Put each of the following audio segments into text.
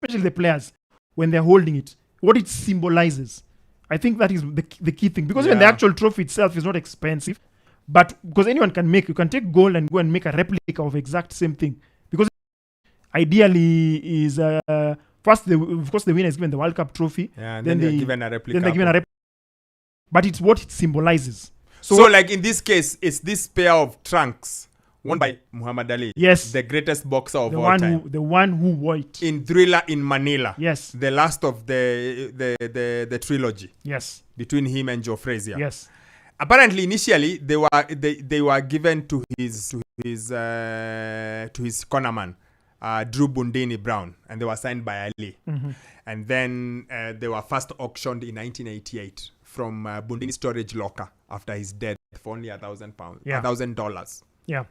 especially the players, when they're holding it, what it symbolizes. I think that is the key thing. Because even the actual trophy itself is not expensive, but because anyone can you can take gold and go and make a replica of exact same thing. Because ideally is first, of course, the winner is given the World Cup trophy. Yeah, and then they're given a replica. Then they're given a replica. But it's what it symbolizes. So like in this case, it's this pair of trunks won by Muhammad Ali. Yes. The greatest boxer of all time. The one who wore it. In Thriller in Manila. Yes. The last of the trilogy. Yes. Between him and Joe Frazier. Yes. Apparently, initially they were given to his cornerman, Drew Bundini Brown, and they were signed by Ali. Mm-hmm. And then they were first auctioned in 1988 from Bundini's storage locker after his death for only £1,000. Yeah. $1,000. Yeah.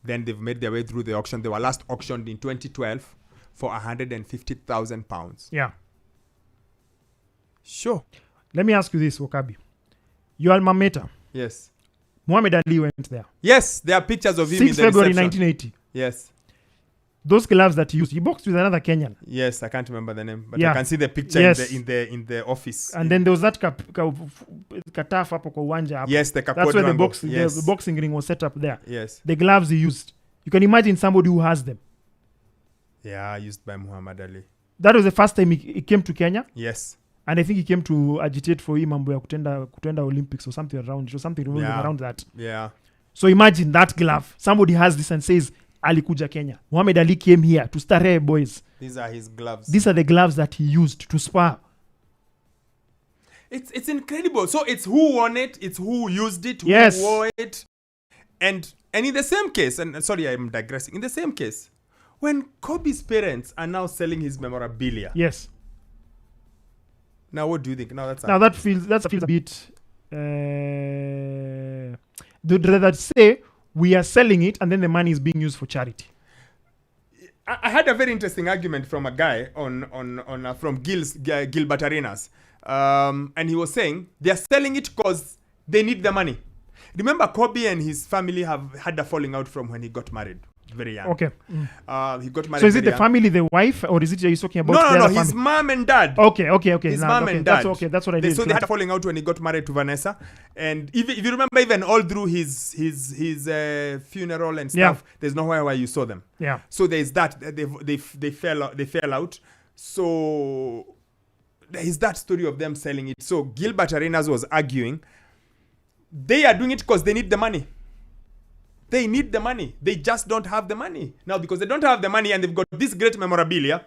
Then they've made their way through the auction. They were last auctioned in 2012 for £150,000. Yeah. Sure. Let me ask you this, Wokabi. Your alma mater. Yes. Muhammad Ali went there. Yes, there are pictures of him in the February reception. 1980. Yes. Those gloves that he used, he boxed with another Kenyan. Yes, I can't remember the name, but Yeah. I can see the picture Yes. in the office. And then there was that kataf hapo kwa uwanja hapo. Yes, the That's where yes. the boxing ring was set up there. Yes. The gloves he used. You can imagine somebody who has them. Yeah, used by Muhammad Ali. That was the first time he came to Kenya. Yes. And I think he came to agitate for him mambo ya kutenda Olympics or something around it or something around that. Yeah. So imagine that glove. Somebody has this and says, alikuja Kenya. Muhammad Ali came here to starehe boys. These are his gloves. These are the gloves that he used to spar. It's incredible. So it's who won it, it's who used it, who Yes. wore it. And in the same case, and sorry, I'm digressing. In the same case, when Kobe's parents are now selling his memorabilia. Yes. Now what do you think? Now that feels a bit they'd rather say we are selling it and then the money is being used for charity. I had a very interesting argument from a guy from Gilbert Arenas, and he was saying they are selling it because they need the money. Remember, Kobe and his family have had a falling out from when he got married, very young. Okay. He got married. So is it the young. family, the wife, or is it he's talking about? No. His His mom and dad. Okay. His mom and dad. That's what I did. So they had a falling out when he got married to Vanessa, and if you remember, even all through his funeral and stuff, there's nowhere where you saw them. Yeah. So there's that they fell out. So there is that story of them selling it. So Gilbert Arenas was arguing they are doing it because they need the money. They need the money. They just don't have the money. Now, because they don't have the money and they've got this great memorabilia,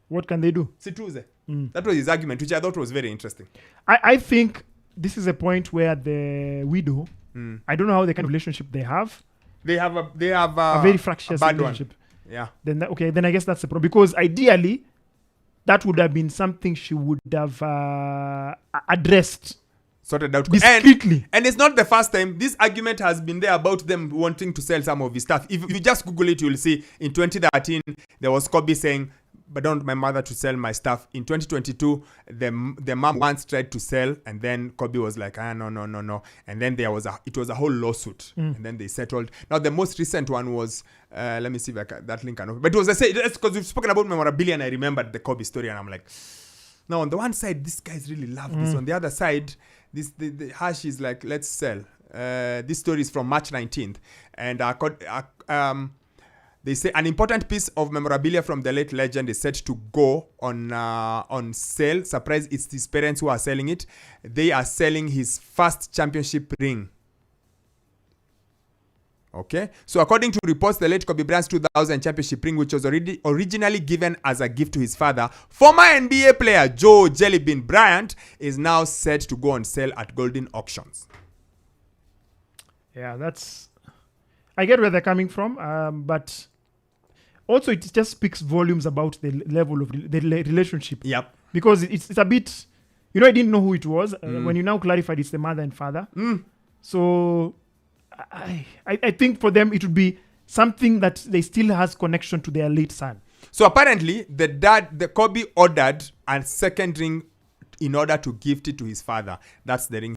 what can they do? Situze. That was his argument, which I thought was very interesting. I think this is a point where the widow, I don't know how the kind of relationship they have. They have a very fractious relationship. One. Yeah. Then I guess that's the problem. Because ideally, that would have been something she would have addressed. Sorted out discreetly. And it's not the first time. This argument has been there about them wanting to sell some of his stuff. If you just Google it, you'll see in 2013 there was Kobe saying, but don't want my mother to sell my stuff. In 2022, the mom once tried to sell, and then Kobe was like, no. And then it was a whole lawsuit, and then they settled. Now the most recent one was, let me see if that link can open. But it was because we've spoken about memorabilia, and I remembered the Kobe story, and I'm like, now on the one side, these guys really love this. On the other side, the Hash is like, let's sell. This story is from March 19th, and they say an important piece of memorabilia from the late legend is set to go on sale. Surprise, it's his parents who are selling it. They are selling his first championship ring. Okay, so according to reports, the late Kobe Bryant's 2000 championship ring, which was originally given as a gift to his father, former NBA player Joe Jellybean Bryant, is now set to go on sale at Golden Auctions. Yeah, I get where they're coming from, but also it just speaks volumes about the level of the relationship. Yep. Because it's a bit, I didn't know who it was. When you now clarified it's the mother and father. So I think for them it would be something that they still has connection to their late son. So apparently the Kobe ordered a second ring in order to gift it to his father. That's the ring